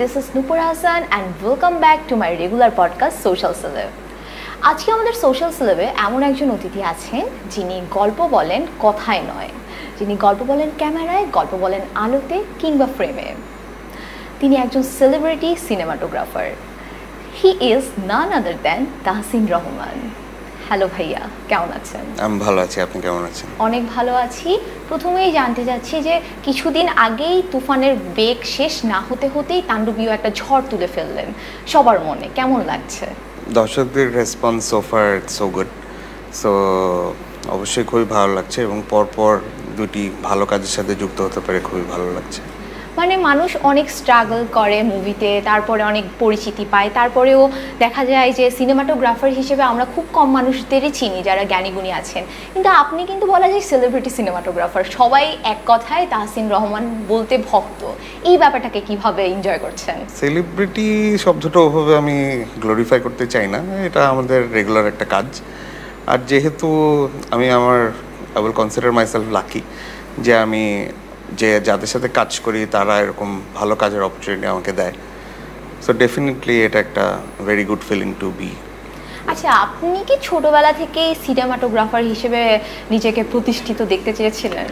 this is Nupur Hassan and welcome back to my regular podcast Social Celeb. আজকে আমাদের social সেলেবে এমন একজন অতিথি আছেন যিনি গল্প বলেন কথায় নয়, যিনি গল্প বলেন ক্যামেরায়, গল্প বলেন আলোতে কিংবা ফ্রেমে। তিনি একজন celebrity cinematographer. He is none other than Tahsin Rahman. Hello ভাইয়া, কেমন আছেন? আমি ভালো আছি, আপনি কেমন আছেন? অনেক ভালো আছি। প্রথমেই জানতে চাচ্ছি যে কিছুদিন আগেই তুফানের বেগ শেষ না হতে হতেই তাণ্ডবীয় একটা ঝড় তুলে ফেললেন সবার মনে, কেমন লাগছে? দর্শকদের response so far so good, so অবশ্যই খুবই ভালো লাগছে এবং পরপর দুটি ভালো কাজের সাথে যুক্ত হতে পেরে খুবই ভালো লাগছে। মানে মানুষ অনেক স্ট্রাগল করে মুভিতে, তারপরে অনেক পরিচিতি পায়, তারপরেও দেখা যায় যে সিনেমাটোগ্রাফার হিসেবে আমরা খুব কম মানুষদেরই চিনি যারা জ্ঞানীগুণী আছেন, কিন্তু আপনি কিন্তু বলা যায় সেলিব্রিটি সিনেমাটোগ্রাফার। সবাই এক কথায় তাহসিন রহমান বলতে ভক্ত। এই ব্যাপারটাকে কিভাবে এনজয় করছেন? সেলিব্রিটি শব্দটা ওভাবে আমি গ্লোরিফাই করতে চাই না, এটা আমাদের রেগুলার একটা কাজ। আর যেহেতু I will consider myself lucky যে আমি যাদের সাথে কাজ করি তারা এরকম ভালো কাজের অপরচুনিটি আমাকে দেয়, সো ডেফিনেটলি এটা একটা very good feeling to be. আচ্ছা, আপনি কি ছোটবেলা থেকে সিনেমাটোগ্রাফার হিসেবে নিজেকে প্রতিষ্ঠিত দেখতে চেয়েছিলেন?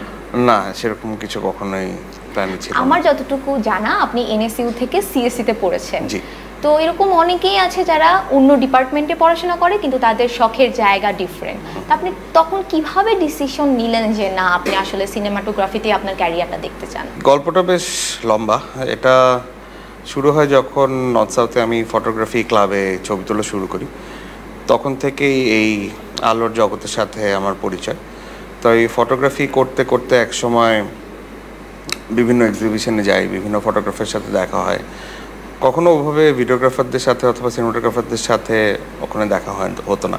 না, সেরকম কিছু কখনোই প্ল্যান ছিল না। আমার যতটুকু জানা আপনি এনএসইউ থেকে সিএসসি তে পড়েছেন। জি। তো এরকম অনেকেই আছে যারা অন্য ডিপার্টমেন্টে পড়াশোনা করে কিন্তু তাদের শখের জায়গা ডিফারেন্ট। আপনি তখন কিভাবে ডিসিশন নিলেন যে না, আপনি আসলে সিনেমাটোগ্রাফিতে আপনার ক্যারিয়ারটা দেখতে চান? গল্পটা বেশ লম্বা। এটা শুরু হয় যখন নর্থ সাউথে আমি ফটোগ্রাফি ক্লাবে ছবি তোলা শুরু করি, তখন থেকেই এই আলোর জগতের সাথে আমার পরিচয়। তো এই ফটোগ্রাফি করতে করতে এক সময় বিভিন্ন এক্সিবিশনে যাই, বিভিন্ন ফটোগ্রাফারের সাথে দেখা হয়। কখনো ওভাবে ভিডিওগ্রাফারদের সাথে অথবা সিনেমাটোগ্রাফারদের সাথে ওখানে দেখা হতো না।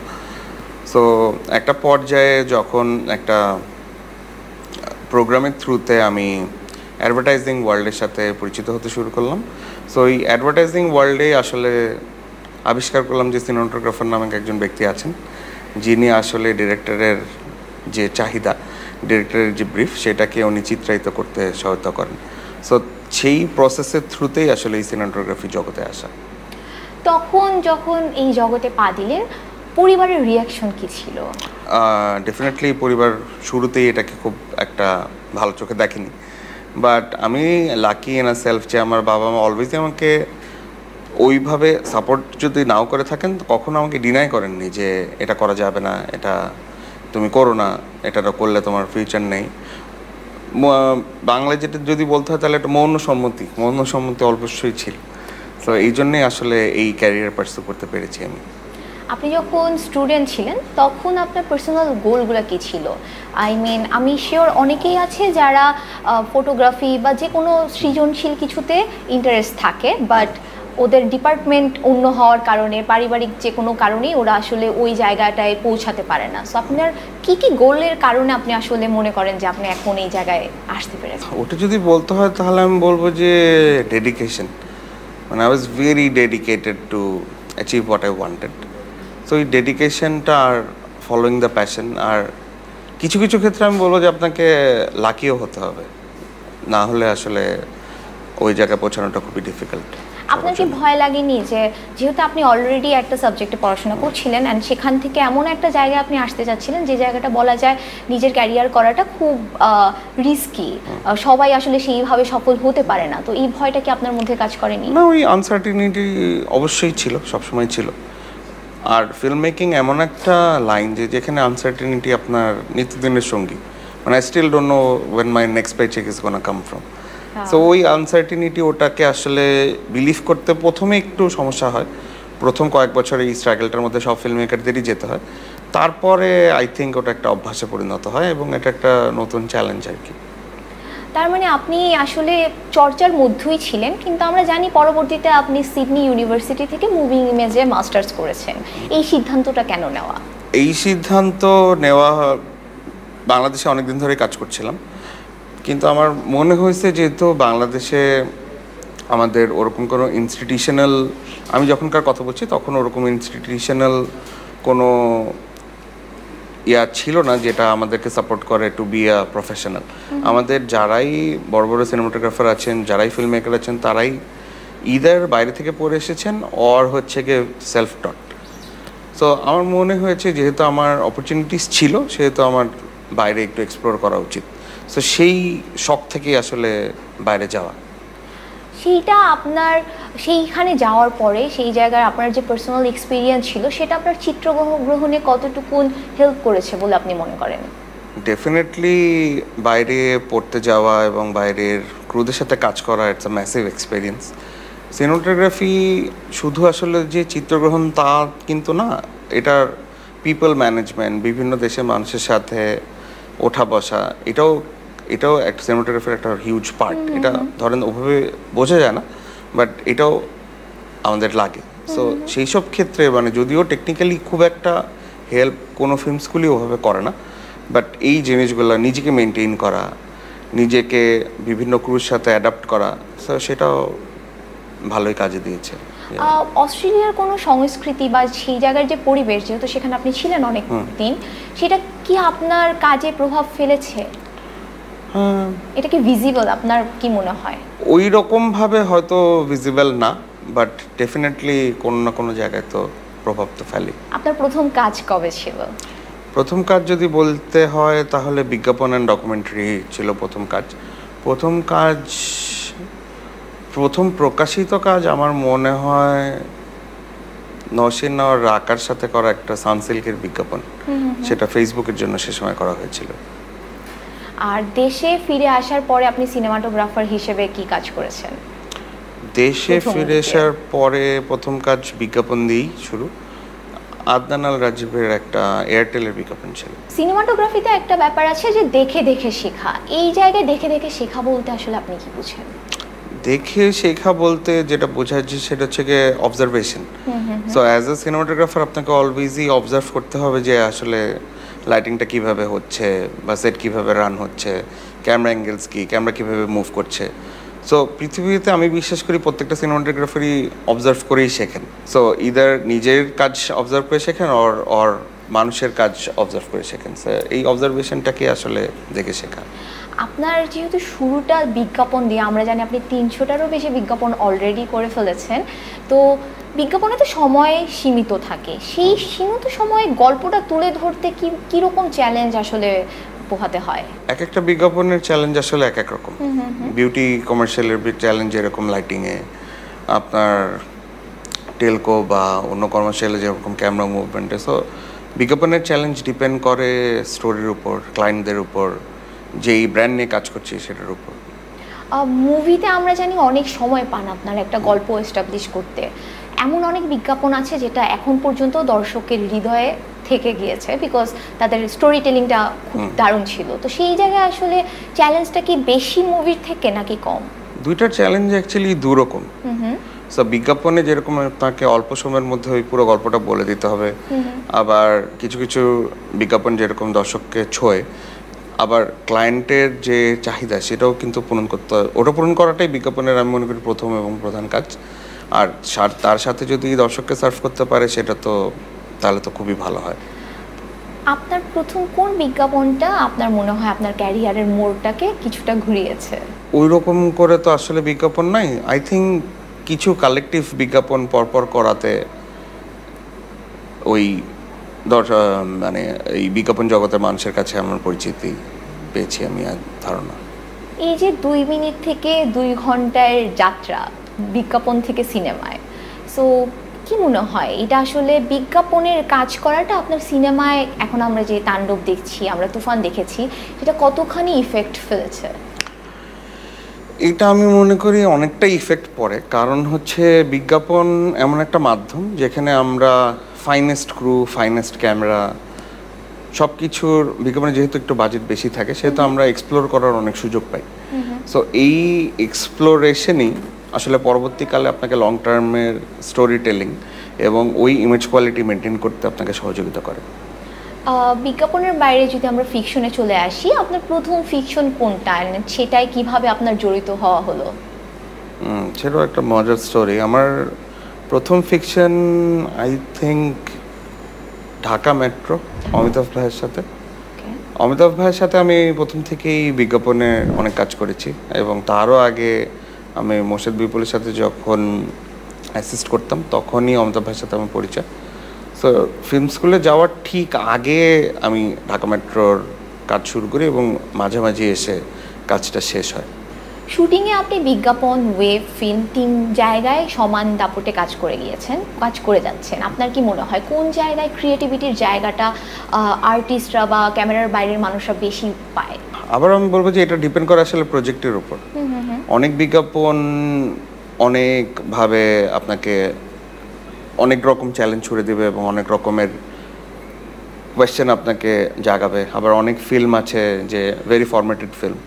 সো একটা পর্যায়ে যখন একটা প্রোগ্রামের থ্রুতে আমি অ্যাডভার্টাইজিং ওয়ার্ল্ডের সাথে পরিচিত হতে শুরু করলাম। সো এই অ্যাডভার্টাইজিং ওয়ার্ল্ডে আসলে আবিষ্কার করলাম যে সিনেমাটোগ্রাফার নামক একজন ব্যক্তি আছেন যিনি আসলে ডিরেক্টরের যে চাহিদা, ডিরেক্টরের যে ব্রিফ, সেটাকে উনি চিত্রায়িত করতে সহায়তা করেন। সো সেই প্রসেসের থ্রুতেই আসলে এই সিনেমাটোগ্রাফি জগতে আসা। তখন যখন এই জগতে পা দিলেন পরিবারের রিয়াকশন কি ছিল? ডেফিনেটলি পরিবার শুরুতেই এটাকে খুব একটা ভালো চোখে দেখেনি, বাট আমি লাকি ইন আ সেলফ যে আমার বাবা মা অলওয়েজই আমাকে ওইভাবে সাপোর্ট যদি নাও করে থাকেন কখনো আমাকে ডিনাই করেননি যে এটা করা যাবে না, এটা তুমি করো না, এটা করলে তোমার ফিউচার নেই। বাংলায় যেটা যদি বলতে হয় তাহলে একটা মৌন সম্মতি অবশ্যই ছিল। তো এই জন্যই আসলে এই ক্যারিয়ার পার্সু করতে পেরেছি আমি। আপনি যখন স্টুডেন্ট ছিলেন তখন আপনার পার্সোনাল গোলগুলো কী ছিল? আমি শিওর অনেকেই আছে যারা ফটোগ্রাফি বা যে কোনো সৃজনশীল কিছুতে ইন্টারেস্ট থাকে, বাট ওদের ডিপার্টমেন্ট অন্য হওয়ার কারণে, পারিবারিক যে কোনো কারণেই ওরা আসলে ওই জায়গাটায় পৌঁছাতে পারে না। সো আপনার কী কী গোলের কারণে আপনি আসলে মনে করেন যে আপনি এখন এই জায়গায় আসতে পেরেছেন? ওটা যদি বলতে হয় তাহলে আমি বলবো যে ডেডিকেশন। মানে I was very dedicated to achieve what I wanted. So এই ডেডিকেশনটা আর ফলোয়িং দ্য প্যাশন, আর কিছু কিছু ক্ষেত্রে আমি বলবো যে আপনাকে লাকিও হতে হবে, না হলে আসলে ওই জায়গায় পৌঁছানোটা খুবই ডিফিকাল্ট। আপনার কি ভয় লাগেনি যে যেহেতু আপনি অলরেডি একটা সাবজেক্টে পড়াশোনা করছিলেন অ্যান্ড সেখান থেকে এমন একটা জায়গায় আপনি আসতে চাচ্ছিলেন যে জায়গাটা বলা যায় নিজের ক্যারিয়ার করাটা খুব রিস্কি, সবাই আসলে সেইভাবে সফল হতে পারে না, তো এই ভয়টা কি আপনার মধ্যে কাজ করেনি? না, ওই আনসার্টিনিটি অবশ্যই ছিল, সবসময় ছিল। আর ফিল্ম মেকিং এমন একটা লাইন যেখানে আনসার্টিনিটি আপনার নিত্যদিনের সঙ্গী। মানে I still don't know when my next paycheck is gonna come from. So ওই আনসার্টিনিটি, ওটাকে আসলে বিলিভ করতে প্রথমে একটু সমস্যা হয়। প্রথম কয়েক বছর এই স্ট্রাগলটার মধ্যে সব ফিল্ম মেকারদেরই যেতে হয়। তারপরে আই থিঙ্ক ওটা একটা অভ্যাসে পরিণত হয় এবং এটা একটা নতুন চ্যালেঞ্জ আর কি। তার মানে আপনি আসলে চর্চার মধ্যেই ছিলেন, কিন্তু আমরা জানি পরবর্তীতে আপনি সিডনি ইউনিভার্সিটি থেকে মুভিং ইমেজে মাস্টার্স করেছেন। এই সিদ্ধান্তটা কেন নেওয়া? এই সিদ্ধান্ত নেওয়া, বাংলাদেশে অনেকদিন ধরে কাজ করছিলাম, কিন্তু আমার মনে হয়েছে যেহেতু বাংলাদেশে আমাদের ওরকম কোনো ইনস্টিটিউশনাল, আমি যখনকার কথা বলছি তখন ওরকম ইনস্টিটিউশনাল কোনো ছিল না যেটা আমাদেরকে সাপোর্ট করে টু বি আ প্রফেশনাল। আমাদের যারাই বড় বড় সিনেমাটোগ্রাফার আছেন, যারাই ফিল্ম মেকার আছেন, তারাই ইদার বাইরে থেকে পড়ে এসেছেন অর হচ্ছে গিয়ে সেলফ টট। সো আমার মনে হয়েছে যেহেতু আমার অপরচুনিটিস ছিল সেহেতু আমার বাইরে একটু এক্সপ্লোর করা উচিত। সো সেই শখ থেকেই আসলে বাইরে যাওয়া। সেইটা আপনার সেইখানে যাওয়ার পরে সেই জায়গায় আপনার যে পার্সোনাল এক্সপিরিয়েন্স ছিল সেটা আপনার চিত্রগ্রহণে কতটুকুন হেল্প করেছে বলে আপনি মনে করেন? ডেফিনেটলি বাইরে পড়তে যাওয়া এবং বাইরের ক্রুদের সাথে কাজ করা it's a massive experience. Cinematography শুধু আসলে যে চিত্রগ্রহণ তা কিন্তু না, এটার পিপল ম্যানেজমেন্ট, বিভিন্ন দেশের মানুষের সাথে ওঠা বসা, এটাও একটা সিনেমাটোগ্রাফির একটা হিউজ পার্ট। এটা ধরেন ওভাবে বোঝা যায় না, বাট এটাও আমাদের লাগে। সো সেই সব ক্ষেত্রে মানে যদিও টেকনিক্যালি খুব একটা হেল্প কোনো ফিল্ম স্কুলই ওভাবে করে না, বাট এই জিনিসগুলো নিজেকে মেনটেন করা, নিজেকে বিভিন্ন ক্রুর সাথে অ্যাডাপ্ট করা, সো সেটাও ভালোই কাজে দিয়েছে। অস্ট্রেলিয়ার কোনো সংস্কৃতি বা সেই জায়গার যে পরিবেশ, যেহেতু সেখানে আপনি ছিলেন অনেক দিন, সেটা কি আপনার কাজে প্রভাব ফেলেছে? এটা কি ভিজিবল আপনার কি মনে হয়? ওই রকমভাবে হয়তো ভিজিবল না, বাট ডেফিনেটলি কোনো না কোনো জায়গায় তো প্রভাব তো ফেলে। আপনার প্রথম কাজ কবে ছিল? প্রথম কাজ যদি বলতে হয় তাহলে বিজ্ঞাপন অ্যান্ড ডকুমেন্টারি ছিল প্রথম কাজ। প্রথম প্রকাশিত কাজ আমার মনে হয় নওশিন আর রাকার সাথে করা একটা সানসিল্কের বিজ্ঞাপন, সেটা ফেসবুকের জন্য সে সময় করা হয়েছিল। আর দেশে ফিরে আসার পরে আপনি সিনেমাটোগ্রাফার হিসেবে কি কাজ করেছেন? দেশে ফিরে আসার পরে প্রথম কাজ বিজ্ঞাপন দিয়েই শুরু। আদনান আল রাজীবের একটা এয়ারটেলের বিজ্ঞাপন ছিল। সিনেমাটোগ্রাফিতে একটা ব্যাপার আছে যে দেখে দেখে শেখা, এই জায়গায় দেখে দেখে শেখা বলতে আসলে আপনি কি বুঝেন? দেখে শেখা বলতে যেটা বোঝাচ্ছি সেটা হচ্ছে গিয়ে observation. So as a cinematographer আপনাকে অলওয়েজই অবজার্ভ করতে হবে যে আসলে লাইটিংটা কিভাবে হচ্ছে বা সেট কিভাবে রান হচ্ছে, ক্যামেরা অ্যাঙ্গেলস কি, ক্যামেরা কিভাবে মুভ করছে। সো পৃথিবীতে আমি বিশ্বাস করি প্রত্যেকটা সিনেমাটোগ্রাফারই অবজার্ভ করেই শেখেন। সো ইদার নিজের কাজ অবজার্ভ করে শেখেন অর মানুষের কাজ অবজার্ভ করে শেখেন। সো এই অবজারভেশনটাকে আসলে দেখে শেখা। আপনার যেহেতু শুরুটা বিজ্ঞাপন দিয়ে, আমরা জানি আপনি 300টারও বেশি বিজ্ঞাপন অলরেডি করে ফেলেছেন, তো বিজ্ঞাপনে তো সময় সীমিত থাকে, সেই সীমিত সময়ে গল্পটা তুলে ধরতে কীরকম চ্যালেঞ্জ আসলে পোহাতে হয়? এক একটা বিজ্ঞাপনের চ্যালেঞ্জ আসলে এক এক রকম। বিউটি কমার্শিয়ালের চ্যালেঞ্জ যেরকম লাইটিংয়ে, আপনার টেলকো বা অন্য কমার্শিয়ালে যেরকম ক্যামেরা মুভমেন্টে। সো বিজ্ঞাপনের চ্যালেঞ্জ ডিপেন্ড করে স্টোরির উপর, ক্লায়েন্টদের উপর, যেই ব্র্যান্ড নিয়ে কাজ করছি সেটার উপর। মুভিতে আমরা জানি অনেক সময় পান আপনার একটা গল্প এস্টাবলিশ করতে। এমন অনেক বিজ্ঞাপন আছে যেটা এখন পর্যন্ত দর্শকের হৃদয়ে থেকে গিয়েছে, বিকজ তাদের স্টোরি টেলিংটা খুব দারুণ ছিল। তো সেই জায়গায় আসলে চ্যালেঞ্জটা কি বেশি মুভির থেকে নাকি কম? দুইটার চ্যালেঞ্জ অ্যাকচুয়ালি দুরকম। সো বিজ্ঞাপনে যেরকম আপনাকে অল্প সময়ের মধ্যে ওই পুরো গল্পটা বলে দিতে হবে, আবার কিছু কিছু বিজ্ঞাপন যেরকম দর্শককে ছোঁয়, আবার ক্লায়েন্টের যে চাহিদা সেটাও কিন্তু পূরণ করতে হয়। ওটা পূরণ করাটাই বিজ্ঞাপনের আমি মনে করি প্রথম এবং প্রধান কাজ। আর তার সাথে যদি দর্শককে সার্ভ করতে পারে সেটা তো তাহলে তো খুবই ভালো হয়। আপনার প্রথম কোন বিজ্ঞাপনটা আপনার মনে হয় আপনার ক্যারিয়ারের মোড়টাকে কিছুটা ঘুরিয়েছে? ওই রকম করে তো আসলে বিজ্ঞাপন নাই। আই থিঙ্ক কিছু কালেকটিভ বিজ্ঞাপন পরপর করাতে ওই মানে এই বিজ্ঞাপন জগতের মানুষের কাছে আমার পরিচিতি পেয়েছি আমি ধারণা। এই যে 2 মিনিট থেকে 2 ঘন্টার যাত্রা বিজ্ঞাপন থেকে সিনেমায়, সো কি মনে হয় এটা আসলে বিজ্ঞাপনের কাজ করাটা আপনার সিনেমায়, এখন আমরা যে তাণ্ডব দেখছি, আমরা তুফান দেখেছি, সেটা কতখানি ইফেক্ট ফেলেছে? এটা আমি মনে করি অনেকটা ইফেক্ট পড়ে, কারণ হচ্ছে বিজ্ঞাপন এমন একটা মাধ্যম যেখানে আমরা ফাইনেস্ট ক্রু, ফাইনেস্ট ক্যামেরা সব কিছুর, বিজ্ঞাপনে যেহেতু একটু বাজেট বেশি থাকে সেহেতু আমরা এক্সপ্লোর করার অনেক সুযোগ পাই। সো এই এক্সপ্লোরেশনই আসলে পরবর্তীকালে আপনাকে লং টার্মের স্টোরি টেলিং এবং ওই ইমেজ কোয়ালিটি মেনটেন করতে আপনাকে সহযোগিতা করে। বিজ্ঞাপনের বাইরে যদি আমরা ফিকশনে চলে আসি, আপনার প্রথম ফিকশন কোনটা, সেটাই কিভাবে আপনার জড়িত হওয়া হলো? সেটাও একটা মজার স্টোরি। আমার প্রথম fiction I think Dhaka metro, Amitabh ভাইয়ের সাথে। অমিতাভ ভাইয়ের সাথে আমি প্রথম থেকেই বিজ্ঞাপনে অনেক কাজ করেছি এবং তারও আগে আমি মোর্শেদ বিপুলের সাথে যখন অ্যাসিস্ট করতাম তখনই অমিতাভ ভাইয়ের সাথে আমার পরিচয়। সো ফিল্ম স্কুলে যাওয়ার ঠিক আগে আমি ঢাকা মেট্রোর কাজ শুরু করি এবং মাঝামাঝি এসে কাজটা শেষ হয়। শুটিংয়ে আপনি বিজ্ঞাপন, ওয়েব, ফিল্ম 3 জায়গায় সমান দাপটে কাজ করে যাচ্ছেন। আপনার কি মনে হয় কোন জায়গায় ক্রিয়েটিভিটির জায়গাটা আর্টিস্টরা বা ক্যামেরার বাইরের মানুষরা বেশি পায়? আবার আমি বলবো যে এটা ডিপেন্ড করে আসলে প্রজেক্টের উপর। অনেক বিজ্ঞাপন অনেকভাবে আপনাকে অনেক রকম চ্যালেঞ্জ ছুড়ে দেবে এবং অনেক রকমের কোয়েশ্চেন আপনাকে জাগাবে। আবার অনেক ফিল্ম আছে যে ভেরি ফরম্যাটেড ফিল্ম,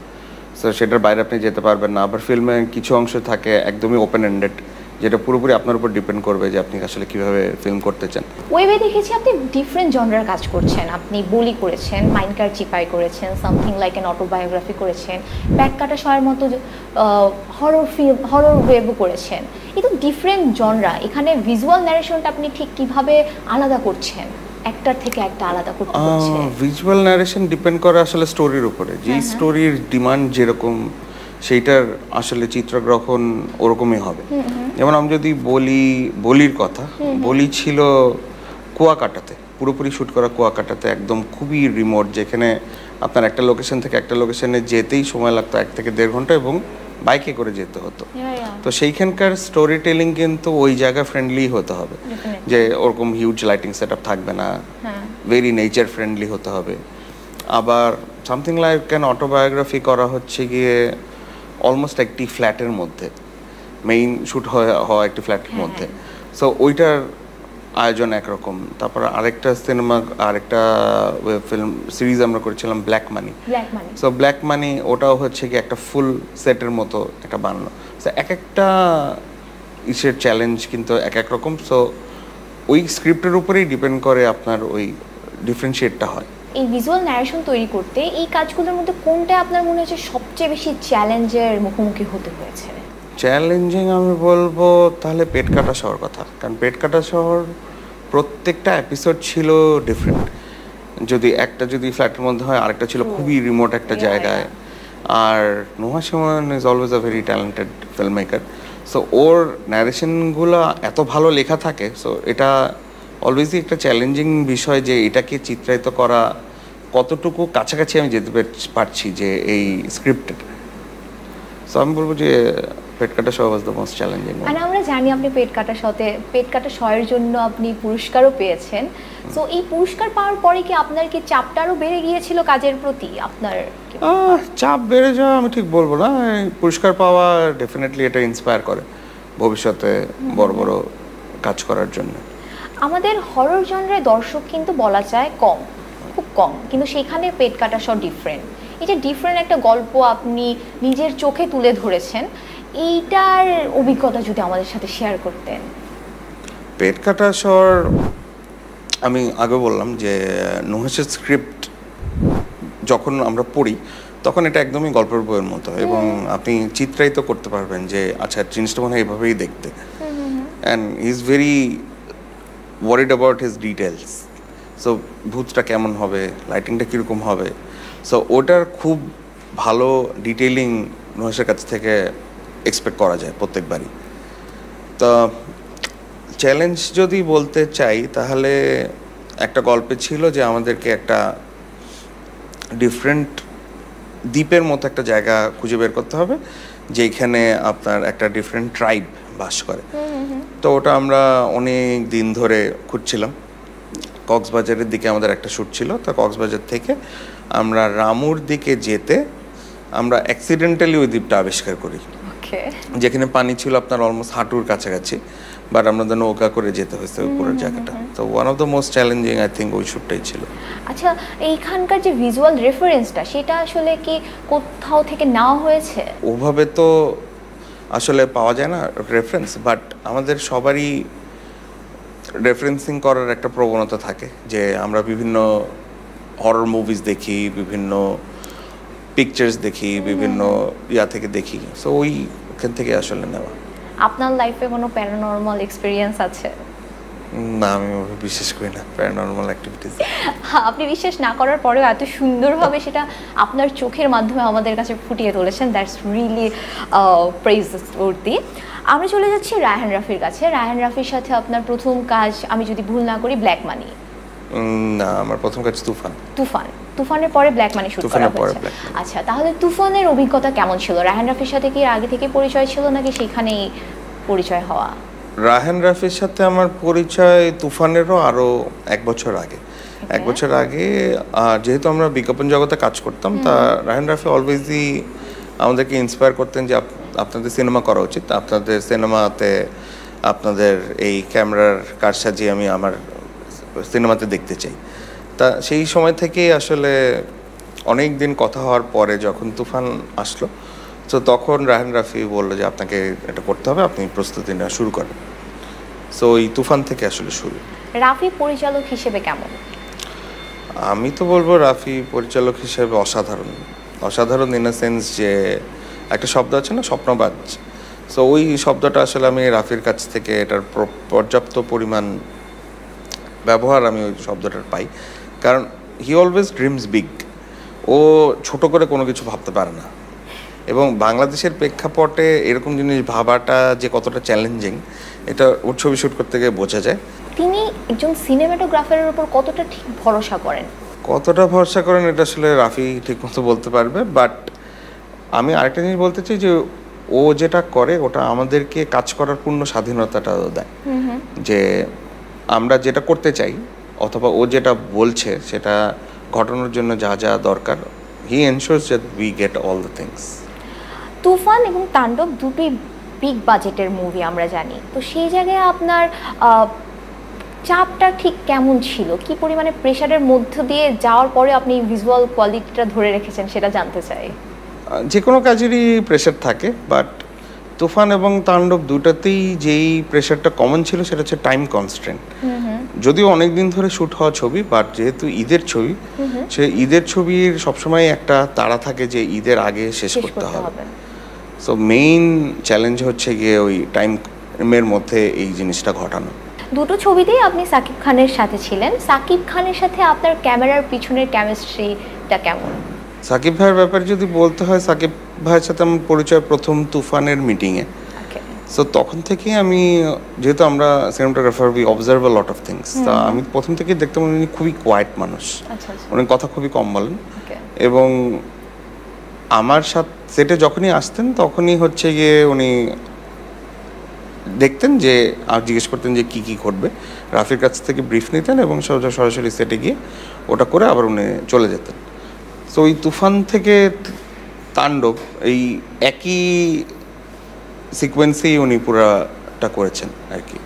সো সেটার বাইরে আপনি যেতে পারবেন না। আবার ফিল্মে কিছু অংশ থাকে একদমই ওপেন এন্ডেড, যেটা পুরোপুরি আপনার উপর ডিপেন্ড করবে যে আপনি আসলে কিভাবে ফিল্ম করতে চান। ওয়েবে দেখেছি আপনি ডিফারেন্ট জনরার কাজ করছেন। আপনি বুলি করেছেন, মাইনকার চিপাই করেছেন, সামথিং লাইক অ্যান অটোবায়োগ্রাফি করেছেন, প্যাট কাটা শয়ের মতো হরর ওয়েবও করেছেন। এই তো ডিফারেন্ট জনরা, এখানে ভিজুয়াল ন্যারেশনটা আপনি ঠিক কিভাবে আলাদা করছেন, একটার থেকে একটা আলাদা করতে হচ্ছে? ভিজুয়াল ন্যারেশন ডিপেন্ড করে আসলে স্টোরির উপরে, যে স্টোরির ডিমান্ড যেরকম সেইটার আসলে চিত্রগ্রহণ ওরকমই হবে। যেমন আমি যদি বলির কথা, বলি ছিল কুয়াকাটাতে, পুরোপুরি শ্যুট করা কুয়াকাটাতে, একদম খুবই রিমোট, যেখানে আপনার একটা লোকেশন থেকে একটা লোকেশনে যেতেই সময় লাগতো 1 থেকে 1.5 ঘন্টা এবং বাইকে করে যেতে হতো। তো সেইখানকার স্টোরি টেলিং কিন্তু ওই জায়গা ফ্রেন্ডলি হতে হবে, যে ওরকম হিউজ লাইটিং সেট আপ থাকবে না, ভেরি নেচার ফ্রেন্ডলি হতে হবে। আবার সামথিং লাইক ক্যান অটোবায়োগ্রাফি করা হচ্ছে গিয়ে অলমোস্ট একটি ফ্ল্যাটের মধ্যে, মেইন শ্যুট হওয়া একটি ফ্ল্যাটের মধ্যে। সো ওইটার আয়োজন একরকম। তারপর আরেকটা ওয়েব ফিল্ম সিরিজ আমরা করেছিলাম black money. So black money ওটাও হচ্ছে কি একটা ফুল সেটের মতো একটা বানানো। সো এক একটা ইসের চ্যালেঞ্জ কিন্তু এক এক রকম। সো ওই স্ক্রিপ্টের উপরেই ডিপেন্ড করে আপনার ওই ডিফারেন্সিয়েটটা হয়। এই ভিজুয়াল ন্যারেশন তৈরি করতে এই কাজগুলোর মধ্যে কোনটা আপনার মনে হচ্ছে সবচেয়ে বেশি চ্যালেঞ্জের মুখোমুখি হতে হয়েছে? চ্যালেঞ্জিং আমি বলবো তাহলে পেট কাটা শহর কথা, কারণ পেট কাটা শহর প্রত্যেকটা এপিসোড ছিল ডিফারেন্ট। যদি ফ্ল্যাটের মধ্যে হয়, আরেকটা ছিল খুবই রিমোট একটা জায়গায়। আর Nuha Suman is always a very talented film maker. So ওর ন্যারেশনগুলো এত ভালো লেখা থাকে, সো এটা অলওয়েজই একটা চ্যালেঞ্জিং বিষয় যে এটাকে চিত্রায়িত করা কতটুকু কাছাকাছি আমি যেতে পারছি যে এই স্ক্রিপ্টের। সো আমি বলবো যে পেট কাটা show was the most challenging. মানে আমরা জানি আপনি পেট কাটা শয়ের জন্য আপনি পুরস্কারও পেয়েছেন। সো এই পুরস্কার পাওয়ার পরে কি আপনার কি চাপটা আরও বেড়ে গিয়েছিল কাজের প্রতি? আপনার চাপ বেড়ে যাওয়া আমি ঠিক বলবো না, পুরস্কার পাওয়া ডেফিনেটলি এটা ইন্সপায়ার করে ভবিষ্যতে বড় বড় কাজ করার জন্য। আমাদের হরর জনরায় দর্শক কিন্তু বলা যায় খুব কম, কিন্তু সেখানে পেট কাটা শো ডিফারেন্ট। এই যে ডিফারেন্ট একটা গল্প আপনি নিজের চোখে তুলে ধরেছেন, এইটার অভিজ্ঞতা যদি আমাদের সাথে শেয়ার করতেন। পেট কাটা শোর আমি আগে বললাম যে নুহাসের স্ক্রিপ্ট যখন আমরা পড়ি তখন এটা একদমই গল্পের বইয়ের মতো, এবং আপনি চিত্রায়িত করতে পারবেন যে আচ্ছা জিনিসটা মনে হয় এভাবেই দেখতে। And he is very worried about his details. So ভূতটা কেমন হবে, লাইটিংটা কীরকম হবে, সো ওটার খুব ভালো ডিটেইলিং নুহাসের কাছ থেকে এক্সপেক্ট করা যায় প্রত্যেকবারই। তো চ্যালেঞ্জ যদি বলতে চাই তাহলে একটা গল্পে ছিল যে আমাদেরকে একটা ডিফারেন্ট দ্বীপের মতো একটা জায়গা খুঁজে বের করতে হবে যেখানে আপনার একটা ডিফারেন্ট ট্রাইব বাস করে। তো ওটা আমরা অনেক দিন ধরে খুঁজছিলাম। কক্সবাজারের দিকে আমাদের একটা শ্যুট ছিল, তো কক্সবাজার থেকে আমরা রামুর দিকে যেতে আমরা অ্যাক্সিডেন্টালি ওই দ্বীপটা আবিষ্কার করি, যেখানে পানি ছিল আপনার অলমোস্ট হাঁটুর কাছাকাছি, বাট আমাদের নৌকা করে যেতে হয়েছে উপরের জায়গাটা। তো one of the most challenging I think ওই শ্যুটটাই ছিল। আচ্ছা, এইখানকার যে ভিজুয়াল রেফারেন্সটা সেটা আসলে কি কোথাও থেকে নেওয়া হয়েছে? ওভাবে তো আসলে পাওয়া যায় না রেফারেন্স, বাট আমাদের সবারই রেফারেন্সিং করার একটা প্রবণতা থাকে যে আমরা বিভিন্ন হরর মুভিজ দেখি, বিভিন্ন পিকচার্স দেখি, বিভিন্ন থেকে দেখি। সো ওইখান থেকে আসলে নেওয়া। আপনার লাইফে কোনো প্যারানরমাল এক্সপেরিয়েন্স আছে? না, আমি বিশ্বাস করি না প্যারানর্মাল অ্যাক্টিভিটিস। আপনি বিশ্বাস না করার পরেও এত সুন্দরভাবে সেটা আপনার চোখের মাধ্যমে আমাদের কাছে ফুটিয়ে তুলেছেন, দ্যাটস রিয়েলি প্রেইজওয়ার্দি। আমরা চলে যাচ্ছি রায়হান রাফির কাছে। রায়হান রাফির সাথে আপনার প্রথম কাজ, আমি যদি ভুল না করি, ব্ল্যাক মানি। না, আমার প্রথম কাজ তুফান। তুফানের পরে ব্ল্যাক মানি শুট করা হয়েছে। আচ্ছা, তাহলে তুফানের অভিজ্ঞতা কেমন ছিল? রায়হান রাফির সাথে কি আগে থেকে পরিচয় ছিল নাকি সেখানেই পরিচয় হওয়া? রায়হান রাফির সাথে আমার পরিচয় তুফানেরও আরও 1 বছর আগে। 1 বছর আগে যেহেতু আমরা বিজ্ঞাপন জগতে কাজ করতাম, তা রায়হান রাফি অলওয়েজই আমাদেরকে ইন্সপায়ার করতেন যে আপনাদের সিনেমা করা উচিত, আপনাদের সিনেমাতে আপনাদের এই ক্যামেরার কারসাজি আমি আমার সিনেমাতে দেখতে চাই। তা সেই সময় থেকেই আসলে অনেক দিন কথা হওয়ার পরে যখন তুফান আসলো, তো তখন রায়হান রাফি বললো যে আপনাকে এটা করতে হবে, আপনি প্রস্তুতি নেওয়া শুরু করেন। সো এই তুফান থেকে আসলে শুরু। রাফি পরিচালক হিসেবে কেমন? আমি তো বলবো রাফি পরিচালক হিসেবে অসাধারণ ইন আ সেন্স যে একটা শব্দ আছে না, স্বপ্নবাজ। সো ওই শব্দটা আসলে আমি রাফির কাছ থেকে এটার পর্যাপ্ত পরিমাণ ব্যবহার আমি ওই শব্দটার পাই, কারণ হি অলওয়েজ ড্রিমস বিগ। ও ছোট করে কোনো কিছু ভাবতে পারে না, এবং বাংলাদেশের প্রেক্ষাপটে এরকম জিনিস ভাবাটা যে কতটা চ্যালেঞ্জিং, এটা ওর ছবি শ্যুট করতে গিয়ে বোঝা যায়। তিনি একজন সিনেমাটোগ্রাফারের উপর কতটা ঠিক ভরসা করেন? এটা আসলে রাফি ঠিক মতো বলতে পারবে। বাট আমি আরেকটা জিনিস বলতে চাই যে ও যেটা করে ওটা আমাদেরকে কাজ করার পূর্ণ স্বাধীনতাটা দেয়, যে আমরা যেটা করতে চাই অথবা ও যেটা বলছে সেটা ঘটানোর জন্য যা যা দরকার, he ensures that we get all the things. Toofan এবং তাণ্ডব দুটোই বিগ বাজেটের মুভি আমরা জানি, তো সেই জায়গায় আপনার চাপটা ঠিক কেমন ছিল? কি পরিমাণে প্রেশারের মধ্য দিয়ে যাওয়ার পরে আপনি ভিজুয়াল কোয়ালিটিটা ধরে রেখেছেন সেটা জানতে চাই। যে কোনো কাজেরই প্রেশার থাকে, বাট তুফান এবং তাণ্ডব দুটাতেই যেই প্রেশারটা কমন ছিল সেটা হচ্ছে টাইম কনস্ট্রেন্ট। যদিও অনেক দিন ধরে শ্যুট হওয়া ছবি, বাট যেহেতু ঈদের ছবি, সে ঈদের ছবির সবসময় একটা তাড়া থাকে যে ঈদের আগে শেষ করতে হবে। সো মেইন চ্যালেঞ্জ হচ্ছে গিয়ে ওই টাইমের মধ্যে এই জিনিসটা ঘটানো। দুটো ছবিতেই আপনি সাকিব খানের সাথে ছিলেন। সাকিব খানের সাথে আপনার ক্যামেরার পিছনের কেমিস্ট্রিটা কেমন? সাকিব ভাইয়ের ব্যাপারে যদি বলতে হয়, সাকিব ভাইয়ের সাথে আমার পরিচয় প্রথম তুফানের মিটিংয়ে। সো তখন থেকেই আমি, যেহেতু আমরা cinematographer, we observe a lot of things, তা আমি প্রথম থেকেই দেখতাম উনি খুবই কোয়াইট মানুষ, উনি কথা খুবই কম বলেন, এবং আমার সাথে সেটে যখনই আসতেন তখনই হচ্ছে গিয়ে উনি দেখতেন যে আর জিজ্ঞেস করতেন যে কি কি করবে, রাফির কাছ থেকে ব্রিফ নিতেন এবং সরাসরি সেটে গিয়ে ওটা করে আবার উনি চলে যেতেন। সো ওই তুফান থেকে তাণ্ডব এই একই সিকোয়েন্সেই উনি পুরাটা করেছেন আর কি,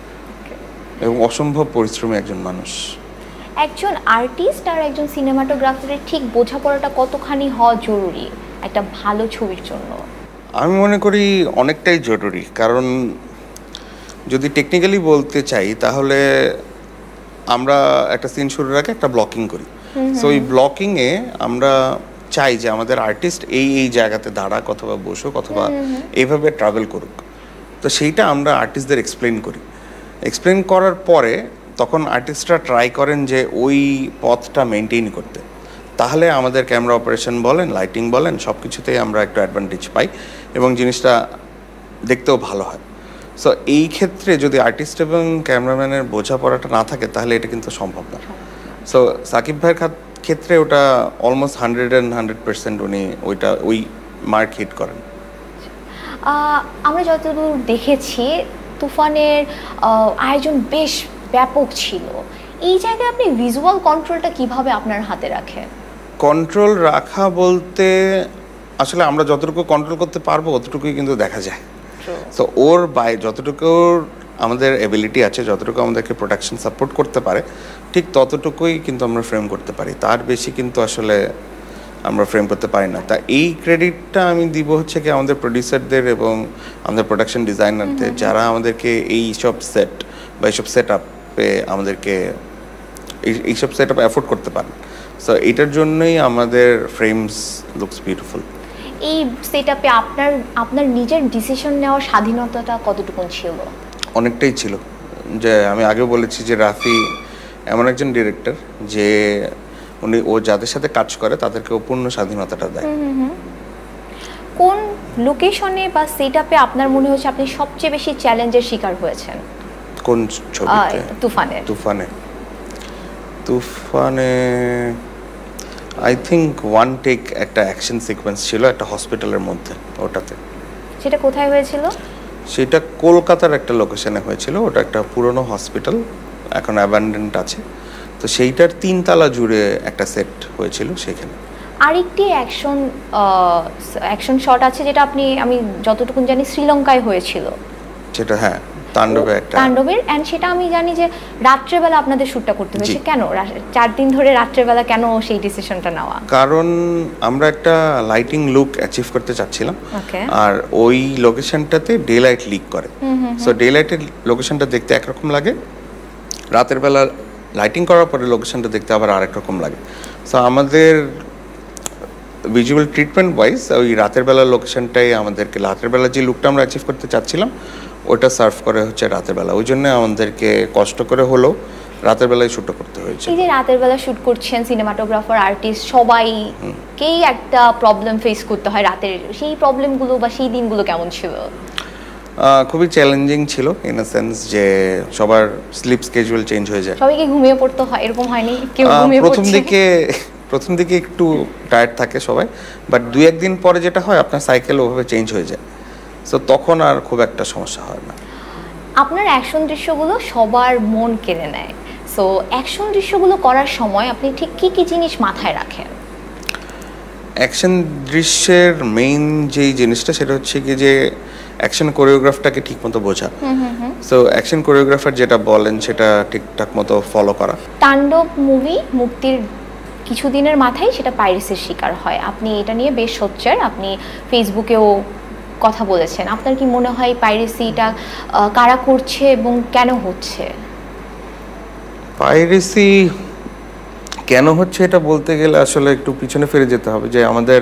এবং অসম্ভব পরিশ্রমী একজন মানুষ। একজন আর্টিস্ট আর একজন সিনেমাটোগ্রাফারের ঠিক বোঝাপড়াটা কতখানি হওয়া জরুরি একটা ভালো ছবির জন্য? আমি মনে করি অনেকটাই জরুরি, কারণ যদি টেকনিক্যালি বলতে চাই তাহলে আমরা একটা সিন শুরুর আগে একটা ব্লকিং করি। সো এই ব্লকিংয়ে আমরা চাই যে আমাদের আর্টিস্ট এই এই জায়গাতে দাঁড়াক অথবা বসুক অথবা এইভাবে ট্রাভেল করুক। তো সেইটা আমরা আর্টিস্টদের এক্সপ্লেন করার পরে তখন আর্টিস্টরা ট্রাই করেন যে ওই পথটা মেনটেন করতে, তাহলে আমাদের ক্যামেরা অপারেশন বলেন, লাইটিং বলেন, সব কিছুতেই আমরা একটু অ্যাডভান্টেজ পাই এবং জিনিসটা দেখতেও ভালো হয়। সো এই ক্ষেত্রে যদি আর্টিস্ট এবং ক্যামেরাম্যানের বোঝাপড়াটা না থাকে তাহলে এটা কিন্তু সম্ভব না। সো সাকিব ভাইয়ের ক্ষেত্রে ওটা অলমোস্ট 100% উনি ওই মার্ক হিট করেন। আমরা যতদূর দেখেছি তুফানের আয়োজন বেশ ব্যাপক ছিল। এই জায়গায় আপনি ভিজুয়াল কন্ট্রোলটা কিভাবে আপনার হাতে রাখেন? কন্ট্রোল রাখা বলতে আসলে আমরা যতটুকু কন্ট্রোল করতে পারবো অতটুকুই কিন্তু দেখা যায়। সো ওর যতটুকু আমাদের এবিলিটি আছে, যতটুকু আমাদেরকে প্রোডাকশন সাপোর্ট করতে পারে, ঠিক ততটুকুই কিন্তু আমরা ফ্রেম করতে পারি, তার বেশি কিন্তু আসলে আমরা ফ্রেম করতে পারি না। তা এই ক্রেডিটটা আমি দিব হচ্ছে কি আমাদের প্রডিউসারদের এবং আমাদের প্রোডাকশন ডিজাইনারদের, যারা আমাদেরকে এইসব সেট বা এইসব সেট আপে আমাদেরকে এইসব সেট আপ অ্যাফোর্ড করতে পারেন। সো এটার জন্যই আমাদের ফ্রেমস লুকস বিউটিফুল। এই সেট আপে আপনার নিজের ডিসিশন নেওয়ার স্বাধীনতাটা কতটুকু ছিল? অনেকটাই ছিল, যে আমি আগেও বলেছি যে রাফি এমন একজন ডিরেক্টর যে ও যাদের সাথে কাজ করে তাদেরকে পূর্ণ স্বাধীনতাটা দেয়। কোন লোকেশনে বা সেটআপে আপনার মনে হচ্ছে আপনি সবচেয়ে বেশি চ্যালেঞ্জের শিকার হয়েছেন? কোন ছবিতে? তুফানে আই থিঙ্ক ওয়ান টেক একটা অ্যাকশন সিকোয়েন্স ছিল একটা হসপিটালের মধ্যে, ওটাতে। সেটা কোথায় হয়েছিল? সেটা কলকাতার একটা লোকেশনে হয়েছিল। ওটা একটা পুরনো হসপিটাল, এখন অ্যাবান্ডেন্ট আছে। তো সেইটার 3 তলা জুড়ে একটা সেট হয়েছিল সেখানে। আরেকটি অ্যাকশন শট আছে যেটা আমি যতটুকু জানি শ্রীলঙ্কায় হয়েছিল। সেটা হ্যাঁ, তাণ্ডবের এন্ড সেটা আমি জানি যে রাত্রেবেলা আপনাদের শুটটা করতে হয়েছে। কেন 4 দিন ধরে রাত্রেবেলা কেন সেই ডিসিশনটা নেওয়া? কারণ আমরা একটা লাইটিং লুক অ্যাচিভ করতে চাচ্ছিলাম, আর ওই লোকেশনটাতে ডে লাইট লিক করে। সো ডে লাইটের লোকেশনটা দেখতে একরকম লাগে, রাতের বেলা লাইটিং করার পরে লোকেশনটা দেখতে আবার আরেক রকম লাগে। সো আমাদের ভিজুয়াল ট্রিটমেন্ট ওয়াইজ ওই রাতের বেলার লোকেশনটাই আমাদেরকে, রাতের বেলা যে লুকটা আমরা অ্যাচিভ করতে চাচ্ছিলাম ওটা সার্ভ করে হচ্ছে রাতের বেলা। ওই জন্য আমাদেরকে কষ্ট করে হলেও রাতের বেলায় শ্যুটটা করতে হয়েছে। এই যে রাতের বেলা শ্যুট করছেন, সিনেমাটোগ্রাফার, আর্টিস্ট সবাইকেই একটা প্রবলেম ফেস করতে হয় রাতের। সেই প্রবলেমগুলো বা সেই দিনগুলো কেমন ছিল? খুবই চ্যালেঞ্জিং ছিল ইন আ সেন্স যে সবার স্লিপ স্কেজুয়াল চেঞ্জ হয়ে যায়। সবাইকে ঘুমিয়ে পড়তে হয়, এরকম হয়নি? কেউ ঘুমিয়ে পড়ছে? প্রথম দিকে একটু টায়ার্ড থাকে সবাই, বাট 2-1 দিন পরে যেটা হয় আপনার সাইকেল ওভাবে চেঞ্জ হয়ে যায়। সো তখন আর খুব একটা সমস্যা হয় না। আপনার অ্যাকশন দৃশ্যগুলো সবার মন কেড়ে নেয়। সো অ্যাকশন দৃশ্যগুলো করার সময় আপনি ঠিক কি কি জিনিস মাথায় রাখেন? অ্যাকশন দৃশ্যের মেইন যেই জিনিসটা সেটা হচ্ছে কি যে অ্যাকশন কোরিওগ্রাফটাকে ঠিকমতো বোঝা। সো অ্যাকশন কোরিওগ্রাফার যেটা বলেন সেটা ঠিকঠাক মতো ফলো করা। তাণ্ডব মুভি মুক্তির কিছুদিনের মাথায় সেটা পাইরেসির শিকার হয়। আপনি এটা নিয়ে বেশ সোচ্চার, আপনি ফেসবুকেও কথা বলেছেন। আপনার কি মনে হয় পাইরেসিটা কারা করছে এবং কেন হচ্ছে? পাইরেসি কেন হচ্ছে এটা বলতে গেলে আসলে একটু পিছনে ফিরে যেতে হবে, যে আমাদের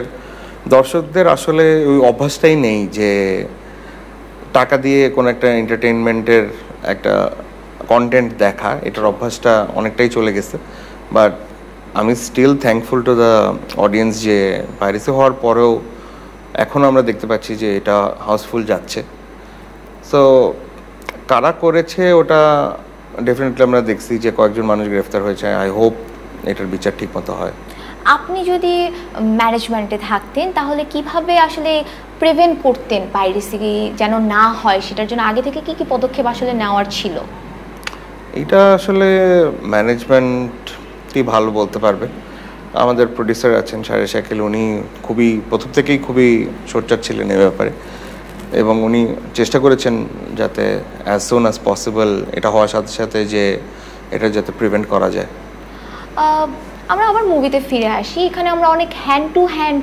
দর্শকদের আসলে ওই অভ্যাসটাই নেই যে টাকা দিয়ে কোনো একটা এন্টারটেইনমেন্টের একটা কন্টেন্ট দেখা, এটার অভ্যাসটা অনেকটাই চলে গেছে। বাট আমি still thankful to the audience যে পাইরেসি হওয়ার পরেও এখন আমরা দেখতে পাচ্ছি যে এটা হাউসফুল যাচ্ছে। সো কারা করেছে ওটা ডেফিনেটলি আমরা দেখছি যে কয়েকজন মানুষ গ্রেফতার হয়েছে। আই হোপ এটার বিচার ঠিক মতো হয়। আপনি যদি ম্যানেজমেন্টে থাকতেন তাহলে কিভাবে আসলে প্রিভেন্ট করতেন পাইরেসি যেন না হয়? সেটার জন্য আগে থেকে কি কি পদক্ষেপ আসলে নেওয়ার ছিল? এটা আসলে ম্যানেজমেন্টই ভালো বলতে পারবে। আমাদের প্রডিউসার আছেন শাহরিয়ার শাকিল, উনি প্রথম থেকেই খুবই সোচ্চার ছিলেন এ ব্যাপারে, এবং উনি চেষ্টা করেছেন যাতে অ্যাজ সুন অ্যাজ পসিবল এটা হওয়ার সাথে সাথে যে এটা যাতে প্রিভেন্ট করা যায়। আমরা আবার মুভিতে ফিরে আসি। এখানে আমরা অনেক হ্যান্ড টু হ্যান্ড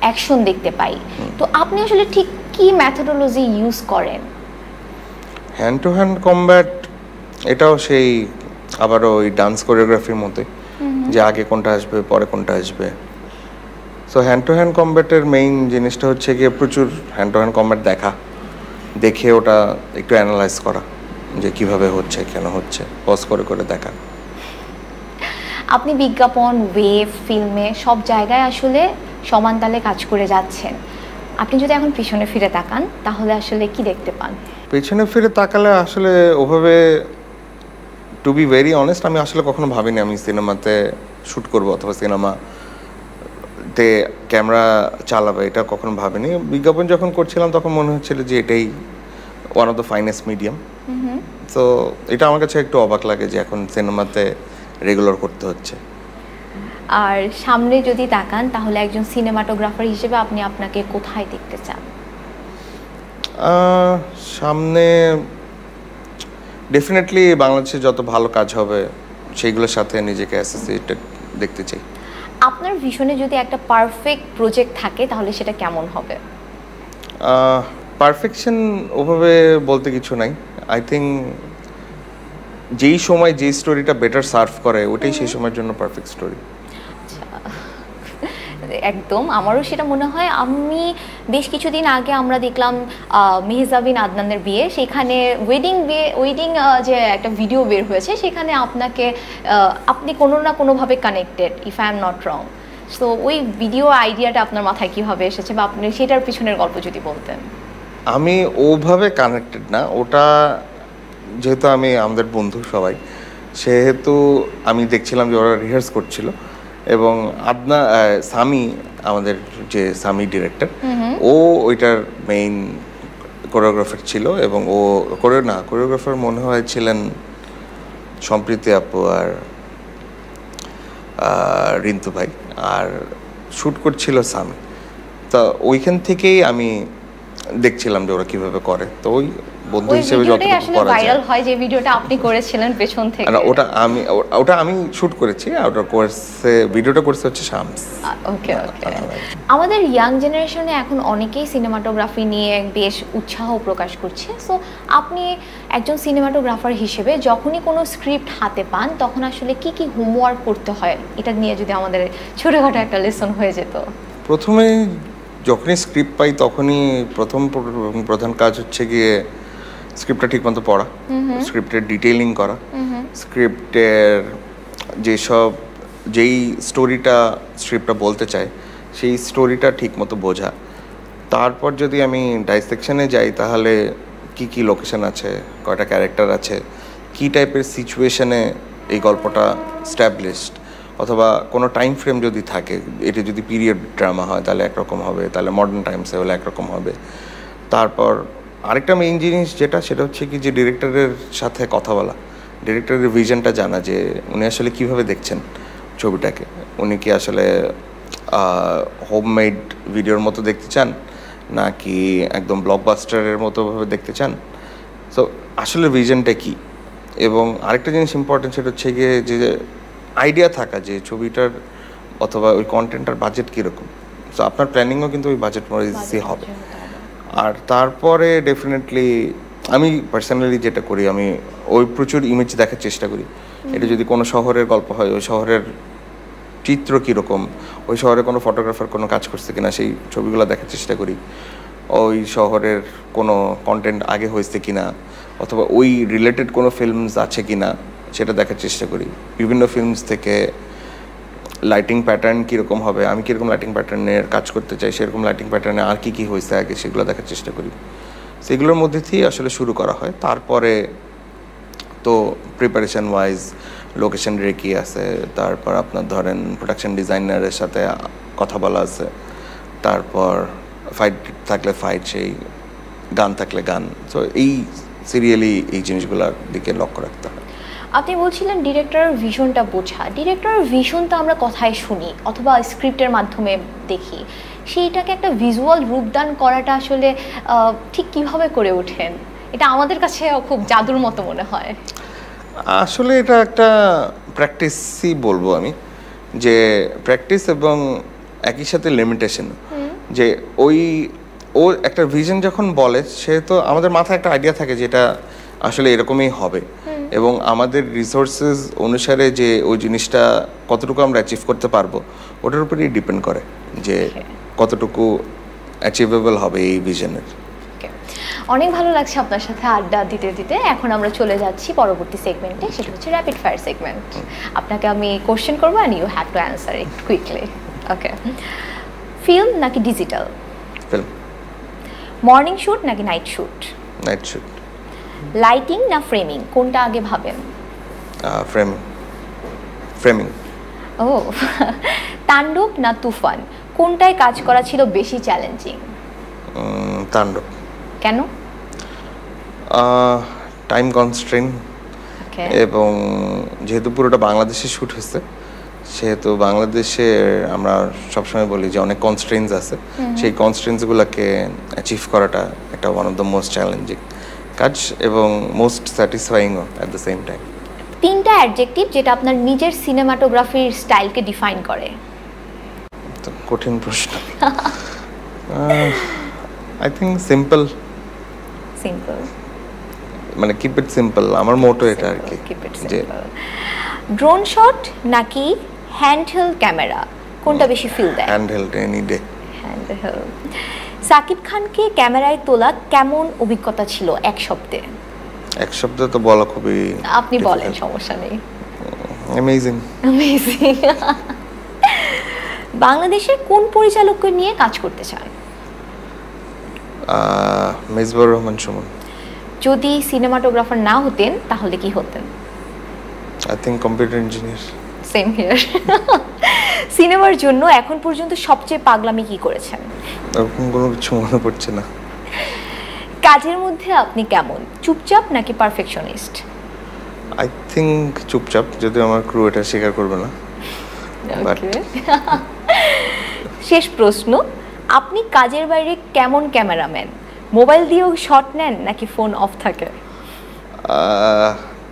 অ্যাকশন দেখতে পাই। তো আপনি আসলে ঠিক কি মেথোডোলজি ইউজ করেন? হ্যান্ড টু হ্যান্ড কমব্যাট এটাও সেই আবারও ওই ডান্স কোরিওগ্রাফির মতোই, যে আগে কোনটা আসবে পরে কোনটা আসবে। সো হ্যান্ড টু হ্যান্ড কমব্যাটের মেইন জিনিসটা হচ্ছে গিয়ে প্রচুর হ্যান্ড টু হ্যান্ড কমব্যাট দেখে ওটা একটু অ্যানালাইজ করা যে কিভাবে হচ্ছে, কেন হচ্ছে, পজ করে করে দেখা। আপনি বিজ্ঞাপন, ওয়েব, ফিল্মে সব জায়গায় আসলে সমান তালে কাজ করে যাচ্ছেন। আপনি যদি এখন পিছনে ফিরে তাকান তাহলে আসলে কি দেখতে পান? পিছনে ফিরে তাকালে আসলে ওভাবে, টু বি ভেরি অনেস্ট, আমি আসলে কখনো ভাবিনি আমি সিনেমাতে শ্যুট করবো অথবা সিনেমাতে ক্যামেরা চালাবো, এটা কখনো ভাবিনি। বিজ্ঞাপন যখন করছিলাম তখন মনে হচ্ছিল যে এটাই one of the finest medium. তো এটা আমার কাছে একটু অবাক লাগে যে এখন সিনেমাতে রেগুলার করতে হচ্ছে। আর সামনে যদি তাকান তাহলে একজন সিনেমাটোগ্রাফার হিসেবে আপনি আপনাকে কোথায় দেখতে চান? সামনে ডেফিনেটলি বাংলাদেশে যত ভালো কাজ হবে সেইগুলোর সাথে নিজেকে অ্যাসোসিয়েটেড দেখতে চাই। আপনার ভিশনে যদি একটা পারফেক্ট প্রজেক্ট থাকে তাহলে সেটা কেমন হবে? পারফেকশন ওভাবে বলতে কিছু নাই। আই থিঙ্ক যেই সময় যেই স্টোরিটা বেটার সার্ভ করে ওটাই সেই সময়ের জন্য পারফেক্ট স্টোরি। একদম আমারও সেটা মনে হয়। আমি বেশ কিছুদিন আগে আমরা দেখলাম মেহজাবিন আদনানের বিয়ে, সেখানে ওয়েডিং যে একটা ভিডিও বের হয়েছে, সেখানে আপনি কোনো না কোনোভাবে connected, if I am not wrong. So ওই ভিডিও আইডিয়াটা আপনার মাথায় কীভাবে এসেছে, বা আপনি সেটার পিছনের গল্প যদি বলতেন। আমি ওভাবে কানেক্টেড না, ওটা যেহেতু আমাদের বন্ধু সবাই, সেহেতু আমি দেখছিলাম যে ওরা রিহার্স করছিল, এবং সামি, আমাদের যে সামি ডিরেক্টর, ও ওইটার মেইন কোরিওগ্রাফার ছিল, এবং ও কোরিওগ্রাফার মনে হয় ছিলেন সম্প্রীতি আপু আর রিন্তু ভাই, আর শ্যুট করছিল সামি। তা ওইখান থেকেই আমি দেখছিলাম যে ওরা কিভাবে করে, তো ওই বন্ধু হিসেবে যতটুকু করা যায়। ভাইরাল হয় যে ভিডিওটা আপনি করেছিলেন পেছন থেকে। না, ওটা আমি শুট করেছি, আর ভিডিওটা করছে হচ্ছে শামস। ওকে। আমাদের ইয়াং জেনারেশনে এখন অনেকেই সিনেমাটোগ্রাফি নিয়ে বেশ উৎসাহ প্রকাশ করছে। সো আপনি একজন সিনেমাটোগ্রাফার হিসেবে যখনই কোনো স্ক্রিপ্ট হাতে পান, তখন আসলে কি কি হোমওয়ার্ক করতে হয়, এটা নিয়ে যদি আমাদের ছোটখাটো একটা লেসন হয়ে যেত। প্রথমে যখনই স্ক্রিপ্ট পাই, তখনই প্রধান কাজ হচ্ছে গিয়ে স্ক্রিপ্টটা ঠিকমতো পড়া, স্ক্রিপ্টের ডিটেইলিং করা, স্ক্রিপ্টের যেই স্ক্রিপ্টটা বলতে চায় সেই স্টোরিটা ঠিকমতো বোঝা। তারপর যদি আমি ডাইসেকশনে যাই, তাহলে কি কি লোকেশন আছে, কয়টা ক্যারেক্টার আছে, কি টাইপের সিচুয়েশনে এই গল্পটা স্ট্যাবলিশড, অথবা কোনো টাইম ফ্রেম যদি থাকে, এটা যদি পিরিয়ড ড্রামা হয় তাহলে একরকম হবে, তাহলে মডার্ন টাইমসে হলে একরকম হবে। তারপর আরেকটা মেইন জিনিস সেটা হচ্ছে কি, যে ডিরেক্টরের সাথে কথা বলা, ডিরেক্টরের ভিশনটা জানা, যে উনি আসলে কীভাবে দেখছেন ছবিটাকে। উনি কি আসলে হোমমেড ভিডিওর মতো দেখতে চান, নাকি একদম ব্লকবাস্টারের মতোভাবে দেখতে চান। সো আসলে ভিশনটা কী। এবং আরেকটা জিনিস ইম্পর্টেন্ট, সেটা হচ্ছে গিয়ে যে আইডিয়া থাকা যে ছবিটার অথবা ওই কন্টেন্টটার বাজেট কীরকম। সো আপনার প্ল্যানিংও কিন্তু ওই বাজেট মধ্যে হবে। আর তারপরে ডেফিনেটলি আমি পার্সোনালি যেটা করি, আমি ওই প্রচুর ইমেজ দেখার চেষ্টা করি। এটা যদি কোনো শহরের গল্প হয়, ওই শহরের চিত্র কীরকম, ওই শহরে কোনো ফটোগ্রাফার কোনো কাজ করছে কিনা, সেই ছবিগুলো দেখার চেষ্টা করি। ওই শহরের কোনো কন্টেন্ট আগে হয়েছে কিনা, অথবা ওই রিলেটেড কোনো ফিল্মস আছে কিনা, সেটা দেখার চেষ্টা করি। বিভিন্ন ফিল্মস থেকে লাইটিং প্যাটার্ন কীরকম হবে, আমি কীরকম লাইটিং প্যাটার্নের কাজ করতে চাই, সেরকম লাইটিং প্যাটার্নে আর কী কী হয়েছে আগে, সেগুলো দেখার চেষ্টা করি। সেগুলোর মধ্যে থেকেই আসলে শুরু করা হয়। তারপরে তো প্রিপারেশন ওয়াইজ লোকেশন রেকি আছে, তারপর আপনার ধরেন প্রোডাকশন ডিজাইনারের সাথে কথা বলা আছে, তারপর ফাইট থাকলে ফাইট, সেই গান থাকলে গান। সো এই সিরিয়ালি এই জিনিসগুলোর দিকে লক্ষ্য রাখতে হয়। আপনি বলছিলেন ডিরেক্টরের ভিশনটা বোঝা। ডিরেক্টরের ভিশন তো আমরা কথায় শুনি অথবা স্ক্রিপ্টের মাধ্যমে দেখি, সেইটাকে একটা ভিজুয়াল রূপদান করাটা আসলে ঠিক কিভাবে করে ওঠেন? এটা আমাদের কাছে খুব জাদুর মতো মনে হয়। আসলে এটা একটা প্র্যাকটিসই বলবো আমি, যে প্র্যাকটিস এবং একই সাথে লিমিটেশন। যে ও একটা ভিশন যখন বলে, সে তো আমাদের মাথায় একটা আইডিয়া থাকে যে এটা আসলে এরকমই হবে, এবং আমাদের রিসোর্সেস অনুসারে যে ওই জিনিসটা কতটুকু আমরা অ্যাচিভ করতে পারবো, ওটার উপরেই ডিপেন্ড করে যে কতটুকু অ্যাচিভেবল হবে এই ভিশনের। অনেক ভালো লাগছে আপনার সাথে আড্ডা দিতে দিতে। এখন আমরা চলে যাচ্ছি পরবর্তী সেগমেন্টে, সেটা হচ্ছে র্যাপিড ফায়ার সেগমেন্ট। আপনাকে আমি কোশ্চেন করবো and you have to answer it quickly. Okay, film নাকি ডিজিটাল? ফিল্ম। মর্নিং শ্যুট নাকি night shoot? Night shoot. Lighting না ফ্রেমিং, কোনটা আগে ভাবেন? ফ্রেমিং। ও তাণ্ডব না তুফান, কোনটায় কাজ করা ছিল বেশি চ্যালেঞ্জিং? তাণ্ডব। কেন? টাইম কনস্ট্রেন্ট, এবং যেহেতু পুরোটা বাংলাদেশে শ্যুট হয়েছে, সেহেতু বাংলাদেশে আমরা সবসময় বলি যে অনেক কনস্ট্রেন্টস আছে। সেই কনস্ট্রেন্টসগুলোকে অ্যাচিভ করাটা একটা one of the most challenging কাজ, এবং মোস্ট স্যাটিসফাইংও অ্যাট দ্য সেম টাইম। তিনটা অ্যাডজেক্টিভ যেটা আপনার নিজের সিনেমাটোগ্রাফির স্টাইলকে ডিফাইন করে। তো কঠিন প্রশ্ন। I think simple. মানে কিপ ইট সিম্পল, আমার মোটো এটা আর কি। ড্রোন শট নাকি হ্যান্ডহেল্ড ক্যামেরা, কোনটা বেশি ফিল দেয়? Handheld any day. Handheld. Shakib খানকে ক্যামেরায় তোলা কেমন অভিজ্ঞতা ছিল এক শব্দে? এক শব্দে তো বলা খুবই, আপনি বলেন, সমস্যা নেই। অ্যামেজিং। অ্যামেজিং। বাংলাদেশের কোন পরিচালককে নিয়ে কাজ করতে চান? মেজবাহুর রহমান সুমন। যদি সিনেমাটোগ্রাফার না হতেন তাহলে কি হতেন? I think computer engineer. Same here. সিনেমার জন্য এখন পর্যন্ত সবচেয়ে পাগলামি কি করেছেন? এরকম কোনো কিছু মনে পড়ছে না। কাজের মধ্যে আপনি কেমন, চুপচাপ নাকি পারফেকশনিস্ট? আই থিঙ্ক চুপচাপ, যদিও আমার ক্রু এটা স্বীকার করবে না। শেষ প্রশ্ন, আপনি কাজের বাইরে কেমন ক্যামেরাম্যান? মোবাইল দিয়েও শট নেন নাকি ফোন অফ থাকে?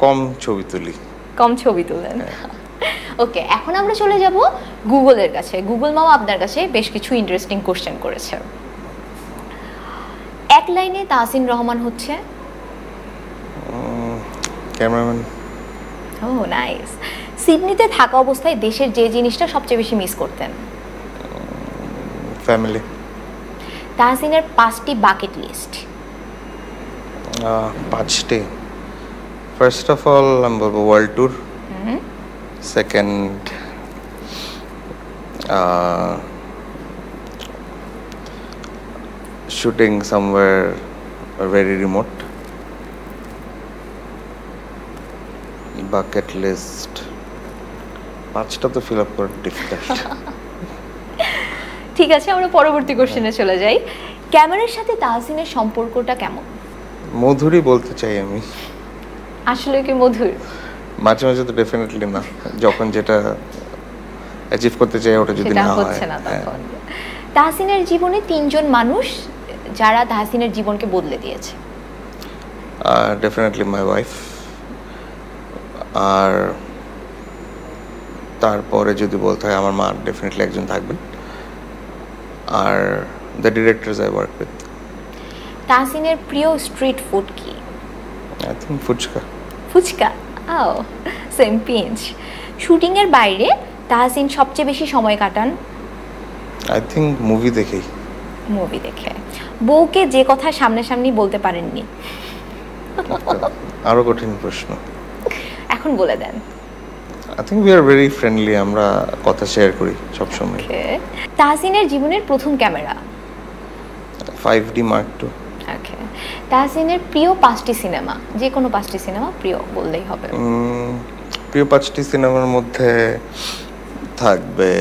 কম ছবি তুলি। কম ছবি তোলেন। ওকে, এখন আমরা চলে যাব গুগলের কাছে। গুগল মামা আপনার কাছে বেশ কিছু ইন্টারেস্টিং কোশ্চেন করেছে। এক লাইনে তাহসিন রহমান হচ্ছে ক্যামেরাম্যান। ও নাইস। সিডনিতে থাকা অবস্থায় দেশের যে জিনিসটা সবচেয়ে বেশি মিস করতেন? ফ্যামিলি। তাহসিনের 5টি বাকেট লিস্ট। 5টি। ফার্স্ট অফ অল আমি বলবো world tour. Second shooting somewhere very remote. Bucket list 5টা তো ফিল আপ করা ডিফিকাল্ট। ঠিক আছে, আমরা পরবর্তী কোশ্চেনে চলে যাই। ক্যামেরার সাথে তাহসিনের সম্পর্কটা কেমন? মধুরই বলতে চাই আমি। আসলে কি মধুর? মাঝে মাঝে তো ডেফিনেটলি না, যখন যেটা অ্যাচিভ করতে চাই ওটা যদি না হয় হচ্ছে না তখন। তাহসিনের জীবনে 3জন মানুষ যারা তাহসিনের জীবনকে বদলে দিয়েছে। ডেফিনেটলি মাই ওয়াইফ, আর তারপরে যদি বলতে হয় আমার মা ডেফিনেটলি একজন থাকবেন, আর the directors I work with. তাহসিনের প্রিয় স্ট্রিট ফুড কি? I think phuchka. ফুচকা, ও সেম পিঞ্চ। শুটিং এর বাইরে তাহসিন সবচেয়ে বেশি সময় কাটান? আই থিঙ্ক মুভি দেখেই। মুভি দেখে। বউকে যে কথা সামনাসামনি বলতে পারেননি? আরো কঠিন প্রশ্ন, এখন বলে দেন। I think we are very friendly, আমরা কথা শেয়ার করি সব সময়। তাহসিনের জীবনের প্রথম camera? 5D Mark II। Okay. তাহসিনের প্রিয় 5টি সিনেমা, যে কোনো 5টি সিনেমা প্রিয় বললেই হবে। প্রিয় 5টি সিনেমার মধ্যে থাকবে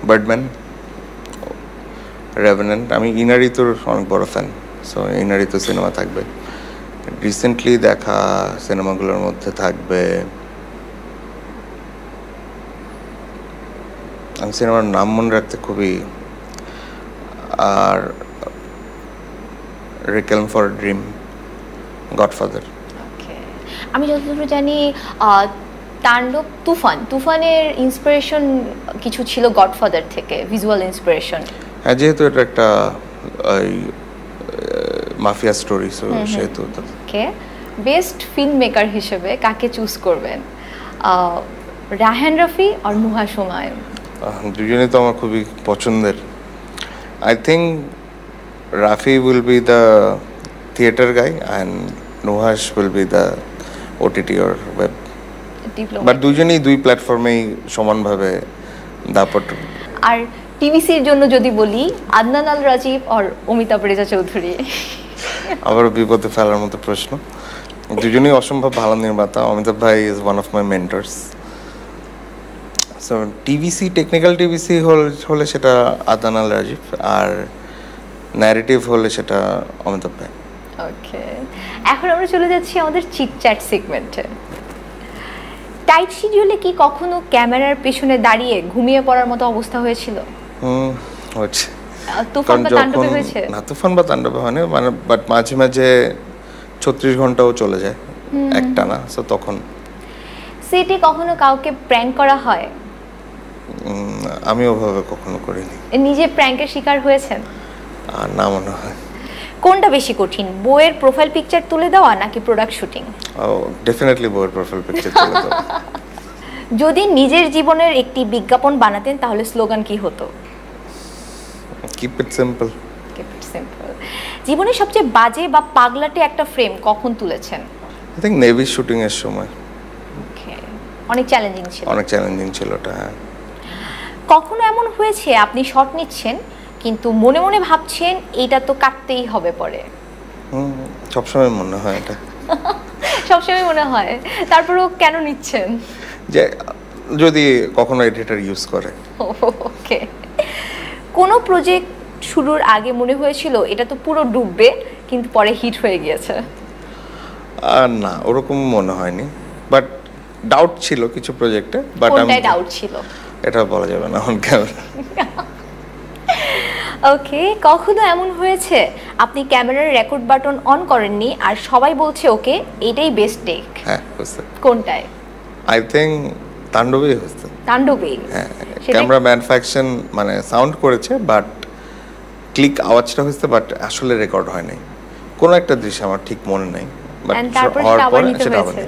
বার্ডম্যান, রেভেনেন্ট। আমি ইনারিতুর অনেক বড় ফ্যান, সো ইনারিতু সিনেমা থাকবে। রিসেন্টলি দেখা সিনেমাগুলোর মধ্যে থাকবে, আমি সিনেমার নাম মনে রাখতে খুবই, আর রিকেলম ফর ড্রিম, গডফাদার। ওকে। আমি যতদূর জানি তাণ্ডব, তুফানের ইন্সপিরেশন কিছু ছিল গডফাদার থেকে, ভিজুয়াল ইন্সপিরেশন। হ্যাঁ, যেহেতু এটা একটা মাফিয়া স্টোরি, সো সেহেতু। ওকে। বেস্ট ফিল্ম মেকার হিসেবে কাকে চুজ করবেন, রায়হান রাফি আর নুহা সুমাইন? দুজনেই তো আমার খুবই পছন্দের। I think Rafi will be the theatre guy and Nuhash will be the OTT or web. But দুজনেই দুই প্ল্যাটফর্মেই সমানভাবে দাপট। আর টিভিসির জন্য যদি বলি, আদনান আল রাজীব আর অমিতাভ রেজা চৌধুরী? আবারও বিপদে ফেলার মতো প্রশ্ন। দুজনেই অসম্ভব ভালো নির্মাতা। অমিতাভ ভাই is one of my mentors. So TVC, technical TVC হলে সেটা আদনান আল রাজীব, আর ন্যারেটিভ হলে সেটা অমিতাভ ভাই। ওকে, এখন আমরা চলে যাচ্ছি আমাদের চিটচ্যাট সেগমেন্টে। টাইট শিডিউলে কি কখনো ক্যামেরার পেছনে দাঁড়িয়ে ঘুমিয়ে পড়ার মতো অবস্থা হয়েছিল? হচ্ছে। তুফান বা তাণ্ডবে হয়েছে? না, তুফান বা তাণ্ডবে হয়নি, মানে বাট মাঝে মাঝে 36 ঘন্টাও চলে যায় একটানা, সো তখন। সেটে কখনো কাউকে প্র্যাঙ্ক করা হয়? আমি ওভাবে কখনো করিনি। নিজে প্র্যাঙ্কের শিকার হয়েছেন? না মনে হয়। কোনটা বেশি কঠিন, বইয়ের প্রোফাইল পিকচার তুলে দেওয়া নাকি প্রোডাক্ট শুটিং? ডেফিনেটলি বইয়ের প্রোফাইল পিকচার তুলে দেওয়া। যদি নিজের জীবনের একটি বিজ্ঞাপন বানাতেন তাহলে স্লোগান কি হতো? Keep it simple. Keep it simple. জীবনের সবচেয়ে বাজে বা পাগলাটে একটা ফ্রেম কখন তুলেছেন? আই থিঙ্ক নেভি শুটিং এর সময়। ওকে, অনেক চ্যালেঞ্জিং ছিল। অনেক চ্যালেঞ্জিং ছিল ওটা, হ্যাঁ। কখনো এমন হয়েছে আপনি শট নিচ্ছেন কিন্তু মনে মনে ভাবছেন এটা তো কাটতেই হবে পরে? সবসময় মনে হয় এটা। সবসময় মনে হয়, তারপরেও কেন নিচ্ছেন? যে যদি কখনো এডিটর ইউজ করে। ওকে, কোনো প্রজেক্ট শুরুর আগে মনে হয়েছিল এটা তো পুরো ডুববে, কিন্তু পরে হিট হয়ে গিয়েছে? না, ওরকম মনে হয়নি, বাট ডাউট ছিল কিছু প্রজেক্টে। বাট কোনটায় ডাউট ছিল এটা বলা যাবে না অন ক্যামেরা। ওকে, কখনো এমন হয়েছে আপনি ক্যামেরার রেকর্ড বাটন অন করেননি আর সবাই বলছে ওকে এটাই বেস্ট টেক? হ্যাঁ, হয়েছে। কোনটায়? আই থিঙ্ক তাণ্ডবেই হয়েছে। তাণ্ডবেই? হ্যাঁ, ক্যামেরা ম্যানুফ্যাকচার মানে সাউন্ড করেছে, বাট ক্লিক আওয়াজটা হয়েছে, বাট আসলে রেকর্ড হয় নাই। কোনো একটা দৃশ্য আমার ঠিক মনে নাই, বাট হওয়ার পরে সেটা আবার নিতে হয়েছে।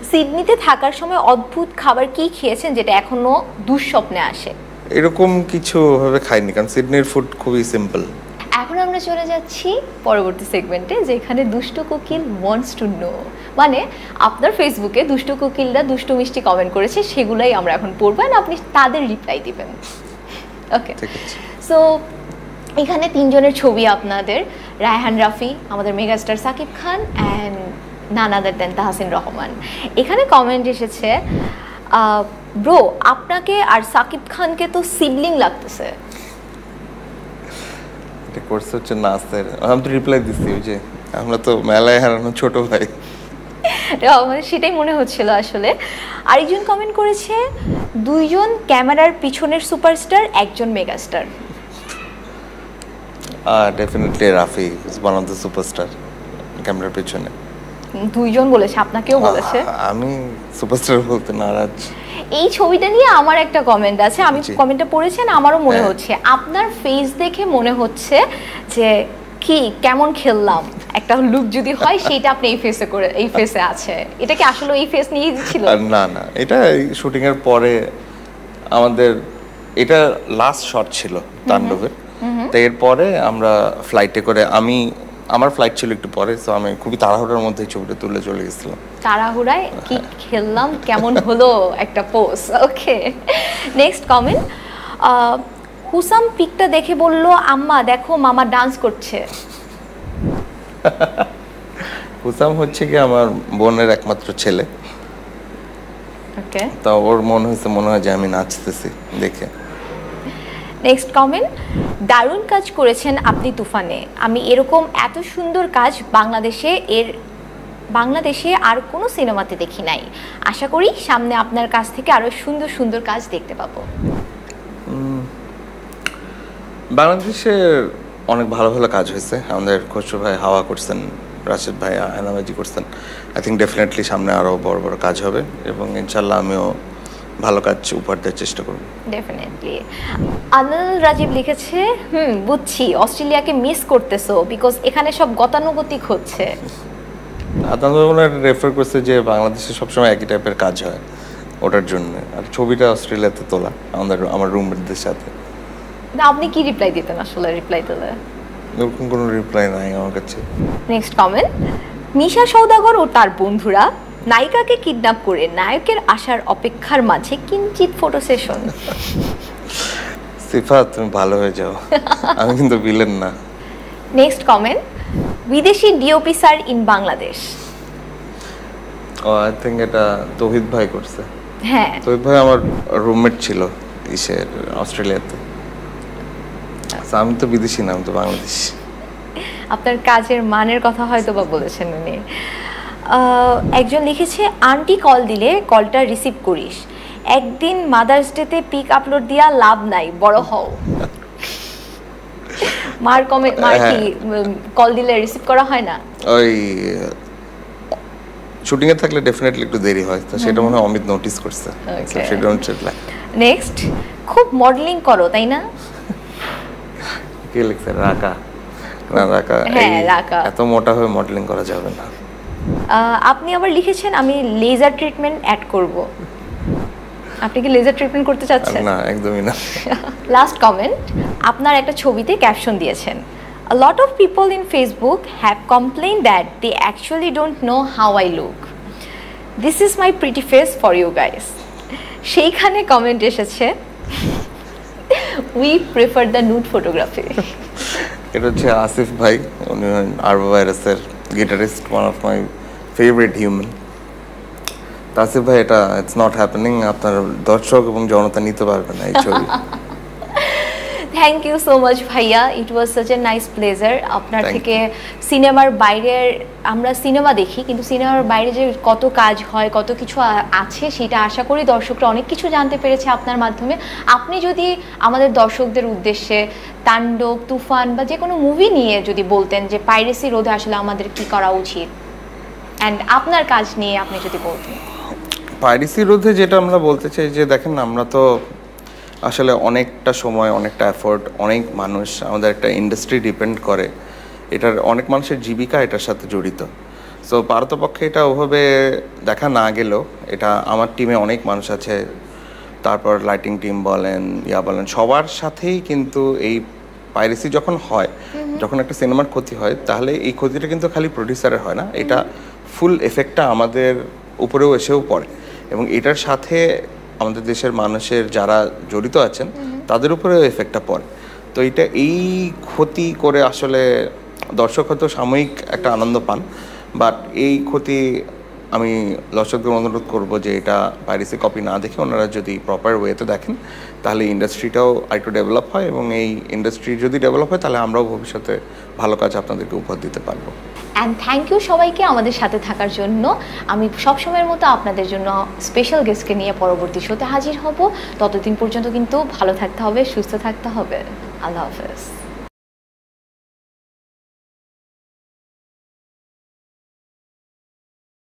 সিডনিতে থাকার সময় অদ্ভুত খাবার কি খেয়েছেন যেটা এখনো দুঃস্বপ্নে আসে? এরকম কিছু ভাবে খাইনি, কারণ সিডনির ফুড খুবই সিম্পল। এখন আমরা চলে যাচ্ছি পরবর্তী সেগমেন্টে, যেখানে দুষ্ট কোকিল ওয়ান্টস টু নো, মানে আপনার ফেসবুকে দুষ্ট কোকিলরা দুষ্ট মিষ্টি কমেন্ট করেছে, সেগুলাই আমরা এখন পড়বো আর আপনি তাদের রিপ্লাই দিবেন। ওকে, সো এখানে তিনজনের ছবি আপনাদের, রায়হান রাফি, আমাদের megastar Shakib Khan and none other than Tahsin Rahman. এখানে কমেন্ট এসেছে, ব্রো আপনাকে আর সাকিব খানকে তো সিবলিং লাগতেছে। এটা কোর্স হচ্ছে নাসের, আমি তো রিপ্লাই দিচ্ছি ওই যে আমরা তো মেলায় হারানো ছোট ভাই। সেটাই মনে হচ্ছিল আসলে। আরেকজন কমেন্ট করেছে, দুইজন ক্যামেরার পিছনের সুপারস্টার, একজন megastar. Definitely Rafi is one of the superstar ক্যামেরার পিছনে। দুইজন বলেছে, আপনাকেও বলেছে? আমি সুপারস্টার বলতে নারাজ। এই ছবিটা নিয়ে আমার একটা কমেন্ট আছে, আমি কমেন্টটা পড়েছেন, আমারও মনে হচ্ছে আপনার ফেস দেখে মনে হচ্ছে যে কি কেমন খেললাম একটা লুক যদি হয় সেটা আপনি এই ফেসে করে, এই ফেসে আছে। এটা কি আসলে এই ফেস নিয়ে ছিল? না না, এটা শুটিং এর পরে আমাদের এটা লাস্ট শট ছিল তাণ্ডবের। তো এরপরে আমরা ফ্লাইটে করে, আমার ফ্লাইট ছিল একটু পরে, তো আমি খুবই তাড়াহুড়ার মধ্যে ছবিটা তুলে চলে গেছিলাম। তাড়াহুড়ায় কি খেললাম কেমন হলো একটা পোজ। ওকে, নেক্সট কমেন্ট, হুসাম পিকটা দেখে বলল, আম্মা দেখো মামা ডান্স করছে। হুসাম হচ্ছে কি আমার বোনের একমাত্র ছেলে। ওকে, তো ওর মনে হয় যে আমি নাচতেছি দেখে। নেক্সট কমেন্ট, দারুণ কাজ করেছেন আপনি তুফানে, আমি এরকম এত সুন্দর কাজ বাংলাদেশে আর কোনো সিনেমাতে দেখি নাই, আশা করি সামনে আপনার কাছ থেকে আরো সুন্দর সুন্দর কাজ দেখতে পাবো। বাংলাদেশে অনেক ভালো ভালো কাজ হয়েছে, আমাদের খসরু ভাই হাওয়া করছেন, রাশেদ ভাই আয়নাবাজি করছেন। আই থিঙ্ক ডেফিনেটলি সামনে আরও বড় বড় কাজ হবে এবং ইনশাল্লাহ আমিও ভালো কাজ উপহার দেওয়ার চেষ্টা করব। ডেফিনেটলি। আদনান রাজীব লিখেছে, বুঝছি অস্ট্রেলিয়াকে মিস করতেছো বিকজ এখানে সব গতানুগতিক হচ্ছে। আদনান রেফার করছে যে বাংলাদেশে সবসময় একই টাইপের কাজ হয়, ওটার জন্য। আর ছবিটা অস্ট্রেলিয়াতে তোলা আমার রুমমেটদের সাথে। আপনি কি রিপ্লাই দিতেন আসলে রিপ্লাই দিলে? এরকম কোনো রিপ্লাই নাই আমার কাছে। নেক্সট কমেন্ট, নিশা সওদাগর ও তার বন্ধুরা নায়িকাকে কিডন্যাপ করে নায়কের আসার অপেক্ষার মাঝে কিঞ্চিত ফটো সেশন। সিফা তুমি ভালো হয়ে যাও, আমি কিন্তু ভিলেন না। নেক্সট কমেন্ট, বিদেশি DOP sir in Bangladesh. I think এটা তৌহিদ ভাই করছে। হ্যাঁ, তৌহিদ ভাই আমার রুমমেট ছিল অস্ট্রেলিয়াতে। আমি তো বিদেশি না, আমি তো বাংলাদেশি। আপনার কাজের মানের কথা হয়তো বা বলেছেন উনি। একজন লিখেছে, আন্টি কল দিলে কলটা রিসিভ করিস, একদিন মাদার্স ডেতে পিক আপলোড দিয়া লাভ নাই, বড় হও। মার কি কল দিলে রিসিভ করা হয় না? ওই শুটিং এ থাকলে ডেফিনেটলি একটু দেরি হয়, তো সেটা মনে হয় অমিত নোটিস করছে। নেক্সট, খুব মডেলিং করো তাই না? কে লিখছে? রাকা। না, রাকা এত মোটা হয়ে মডেলিং করা যাবে না। আপনি আবার লিখেছেন আমি লেজার ট্রিটমেন্ট অ্যাড করব। আপনি কি লেজার ট্রিটমেন্ট করতে চাচ্ছেন? না, একদমই না। লাস্ট কমেন্ট, আপনার একটা ছবিতে ক্যাপশন দিয়েছেন, A lot of people in Facebook have complained that they actually don't know how I look. This is my pretty face for you guys. সেইখানে কমেন্ট এসেছে, We prefer the nude photography. এটা হচ্ছে আসিফ ভাই, উনি আরবো ভাইরাসের guitarist, one of my favourite human. Asif ভাই, এটা it's not happening. আপনার দর্শক এবং জনতা নিতে পারবে না এই ছবি। থ্যাংক ইউ সো মাচ ভাইয়া, it was such a nice pleasure. আপনার থেকে সিনেমার বাইরের, আমরা সিনেমা দেখি কিন্তু সিনেমার বাইরে যে কত কাজ হয়, কত কিছু আছে, সেটা আশা করি দর্শকরা অনেক কিছু জানতে পেরেছে আপনার মাধ্যমে। আপনি যদি আমাদের দর্শকদের উদ্দেশ্যে তাণ্ডব, তুফান বা যে কোনো মুভি নিয়ে যদি বলতেন যে পাইরেসি রোধে আসলে আমাদের কি করা উচিত, অ্যান্ড আপনার কাজ নিয়ে আপনি যদি বলতেন। পাইরেসি রোধে যেটা আমরা বলতে চাই যে দেখেন, আমরা তো আসলে অনেকটা সময়, অনেকটা এফোর্ট, অনেক মানুষ, আমাদের একটা ইন্ডাস্ট্রি ডিপেন্ড করে, এটার অনেক মানুষের জীবিকা এটার সাথে জড়িত। সো পারতপক্ষে এটা ওভাবে দেখা না গেলেও, এটা আমার টিমে অনেক মানুষ আছে, তারপর লাইটিং টিম বলেন, বলেন, সবার সাথেই কিন্তু এই পাইরেসি যখন হয়, যখন একটা সিনেমার ক্ষতি হয়, তাহলে এই ক্ষতিটা কিন্তু খালি প্রডিউসারের হয় না, এটা ফুল এফেক্টটা আমাদের উপরেও এসেও পড়ে, এবং এটার সাথে আমাদের দেশের মানুষের যারা জড়িত আছেন তাদের উপরেও এফেক্টটা পড়ে। তো এই ক্ষতি করে আসলে দর্শক হয়তো সাময়িক একটা আনন্দ পান, বাট এই ক্ষতি আমি দর্শকদের অনুরোধ করব যে এটা পাইরেসি কপি না দেখে ওনারা যদি প্রপার ওয়েতে দেখেন, তাহলে ইন্ডাস্ট্রিটাও আরেকটু ডেভেলপ হয়, এবং এই ইন্ডাস্ট্রি যদি ডেভেলপ হয় তাহলে আমরাও ভবিষ্যতে ভালো কাজ আপনাদেরকে উপহার দিতে পারবো। অ্যান্ড থ্যাংক ইউ সবাইকে আমাদের সাথে থাকার জন্য। আমি সবসময়ের মতো আপনাদের জন্য স্পেশাল গেস্টকে নিয়ে পরবর্তী শোতে হাজির হব। ততদিন পর্যন্ত কিন্তু ভালো থাকতে হবে, সুস্থ থাকতে হবে। আল্লাহ হাফেজ।